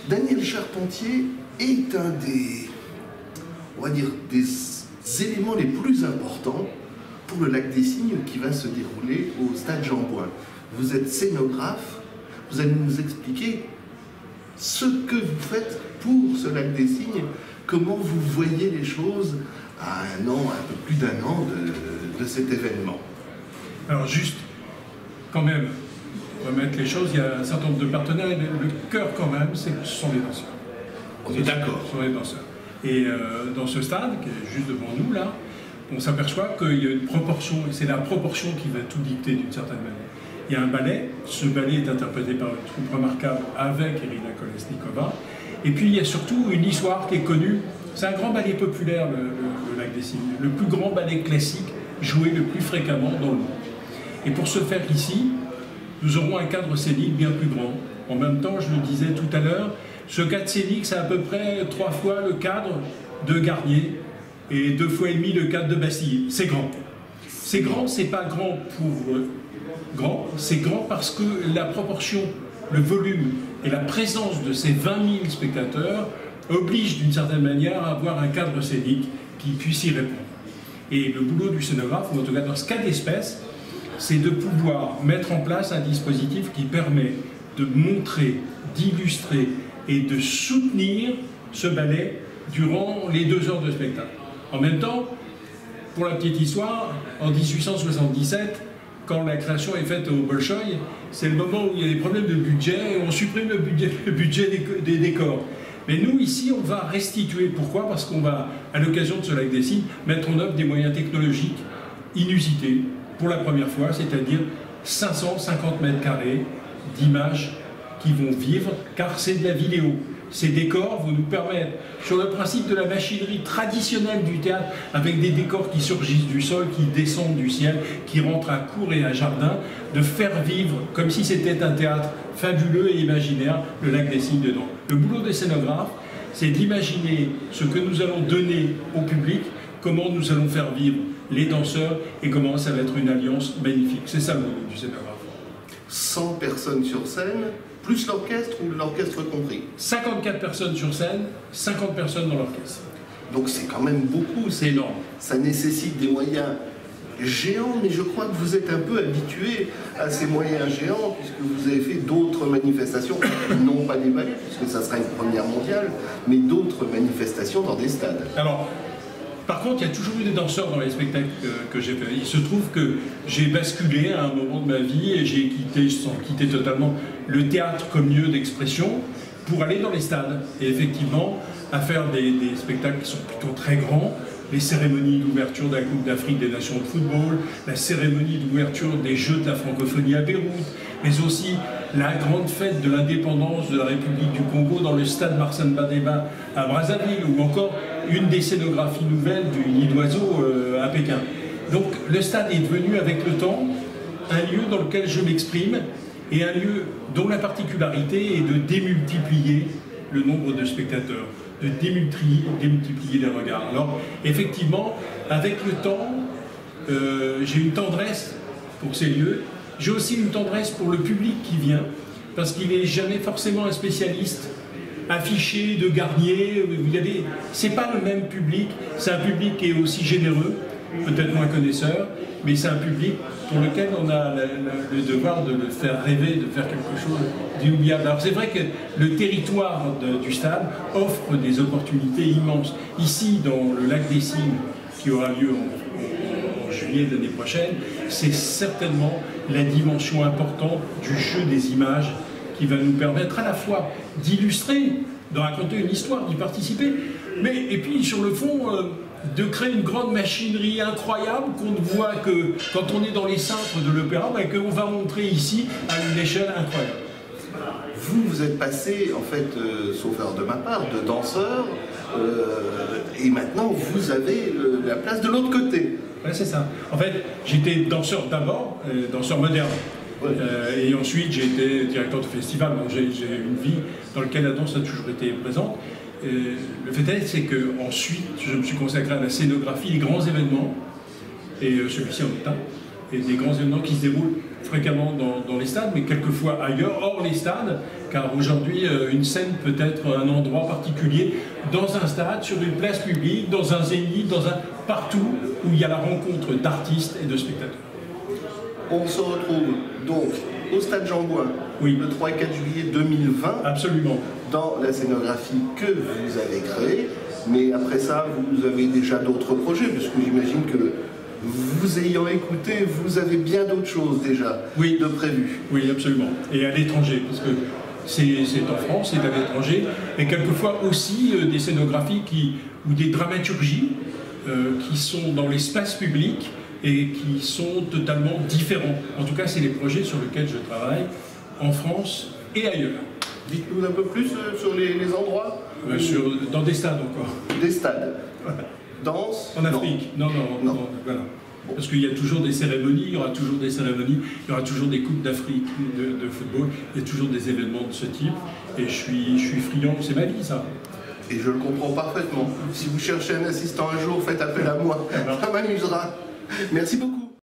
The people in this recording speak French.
Daniel Charpentier est un des, on va dire, des éléments les plus importants pour le Lac des Cygnes qui va se dérouler au stade Jean-Bouin. Vous êtes scénographe, vous allez nous expliquer ce que vous faites pour ce Lac des Cygnes, comment vous voyez les choses à un an, un peu plus d'un an de cet événement. Alors juste, quand même, remettre les choses, il y a un certain nombre de partenaires, et le cœur quand même, ce sont les danseurs. On est d'accord. Ce sont les danseurs. Et dans ce stade, qui est juste devant nous là, on s'aperçoit qu'il y a une proportion, et c'est la proportion qui va tout dicter d'une certaine manière. Il y a un ballet, ce ballet est interprété par une troupe remarquable avec Irina Kolesnikova, et puis il y a surtout une histoire qui est connue, c'est un grand ballet populaire, le Lac des Cygnes, le plus grand ballet classique joué le plus fréquemment dans le monde. Et pour ce faire ici, nous aurons un cadre scénique bien plus grand. En même temps, je le disais tout à l'heure, ce cadre scénique, c'est à peu près 3 fois le cadre de Garnier et 2 fois et demi le cadre de Bastille. C'est grand. C'est grand, c'est pas grand pour grand, c'est grand parce que la proportion, le volume et la présence de ces 20 000 spectateurs oblige d'une certaine manière à avoir un cadre scénique qui puisse y répondre. Et le boulot du scénographe, ou en tout cas dans ce cas d'espèce, c'est de pouvoir mettre en place un dispositif qui permet de montrer, d'illustrer et de soutenir ce ballet durant les 2 heures de spectacle. En même temps, pour la petite histoire, en 1877, quand la création est faite au Bolchoï, c'est le moment où il y a des problèmes de budget et on supprime le budget des décors. Mais nous, ici, on va restituer. Pourquoi? Parce qu'on va, à l'occasion de ce Lac des Cygnes, mettre en œuvre des moyens technologiques inusités pour la première fois, c'est-à-dire 550 mètres carrés d'images qui vont vivre, car c'est de la vidéo. Ces décors vont nous permettre, sur le principe de la machinerie traditionnelle du théâtre, avec des décors qui surgissent du sol, qui descendent du ciel, qui rentrent à cour et à jardin, de faire vivre, comme si c'était un théâtre fabuleux et imaginaire, le Lac des Cygnes dedans. Le boulot des scénographes, c'est d'imaginer ce que nous allons donner au public, comment nous allons faire vivre les danseurs et comment ça va être une alliance magnifique. C'est ça le boulot du scénographe. 100 personnes sur scène, plus l'orchestre ou l'orchestre compris? 54 personnes sur scène, 50 personnes dans l'orchestre. Donc c'est quand même beaucoup. C'est énorme. Ça nécessite des moyens géants, mais je crois que vous êtes un peu habitué à ces moyens géants, puisque vous avez fait d'autres manifestations, non pas des ballets, puisque ça sera une première mondiale, mais d'autres manifestations dans des stades. Alors, par contre, il y a toujours eu des danseurs dans les spectacles que j'ai fait. Il se trouve que j'ai basculé à un moment de ma vie et j'ai quitté, sans quitter totalement, le théâtre comme lieu d'expression pour aller dans les stades. Et effectivement, à faire des spectacles qui sont plutôt très grands, les cérémonies d'ouverture de la Coupe d'Afrique des Nations de football, la cérémonie d'ouverture des Jeux de la francophonie à Beyrouth, mais aussi la grande fête de l'indépendance de la République du Congo dans le stade Marsan Badeba à Brazzaville, ou encore une des scénographies nouvelles du Nid d'Oiseau à Pékin. Donc le stade est devenu avec le temps un lieu dans lequel je m'exprime et un lieu dont la particularité est de démultiplier le nombre de spectateurs, de démultiplier les regards. Alors effectivement, avec le temps, j'ai une tendresse pour ces lieux. J'ai aussi une tendresse pour le public qui vient, parce qu'il n'est jamais forcément un spécialiste affiché de Garnier. C'est pas le même public, c'est un public qui est aussi généreux, peut-être moins connaisseur, mais c'est un public pour lequel on a le devoir de le faire rêver, de faire quelque chose d'inoubliable. Alors c'est vrai que le territoire du stade offre des opportunités immenses. Ici, dans le Lac des Cygnes, qui aura lieu en juillet de l'année prochaine, c'est certainement la dimension importante du jeu des images qui va nous permettre à la fois d'illustrer, de raconter une histoire, d'y participer, mais et puis sur le fond, de créer une grande machinerie incroyable qu'on ne voit que quand on est dans les cintres de l'opéra, et qu'on va montrer ici à une échelle incroyable. Vous êtes passé, en fait, sauf erreur de ma part, de danseur, et maintenant vous avez la place de l'autre côté. Ouais, c'est ça. En fait, j'étais danseur d'abord, danseur moderne. Ouais. Et ensuite, j'ai été directeur de festival. Donc j'ai une vie dans laquelle la danse a toujours été présente. Le fait est, c'est qu'ensuite, je me suis consacré à la scénographie des grands événements, et celui-ci en est un, et des grands événements qui se déroulent fréquemment dans les stades, mais quelquefois ailleurs, hors les stades, car aujourd'hui, une scène peut être un endroit particulier, dans un stade, sur une place publique, dans un zénith, partout où il y a la rencontre d'artistes et de spectateurs. On se retrouve donc au Stade Jean-Bouin, oui, le 3 et 4 juillet 2020. Absolument. Dans la scénographie que vous avez créée. Mais après ça, vous avez déjà d'autres projets, puisque j'imagine que vous ayant écouté, vous avez bien d'autres choses déjà de prévues. Oui, absolument. Et à l'étranger, parce que c'est en France, c'est à l'étranger, et quelquefois aussi des scénographies ou des dramaturgies qui sont dans l'espace public et qui sont totalement différents. En tout cas, c'est les projets sur lesquels je travaille en France et ailleurs. Dites-nous un peu plus sur les endroits. Dans des stades encore. Des stades. Danse. En Afrique. Non, voilà. Bon. Parce qu'il y a toujours des cérémonies, il y aura toujours des cérémonies, il y aura toujours des coupes d'Afrique de football, il y a toujours des événements de ce type. Et je suis friand, c'est ma vie ça. Et je le comprends parfaitement. Si vous cherchez un assistant un jour, faites appel à moi. Ça m'amusera. Merci beaucoup.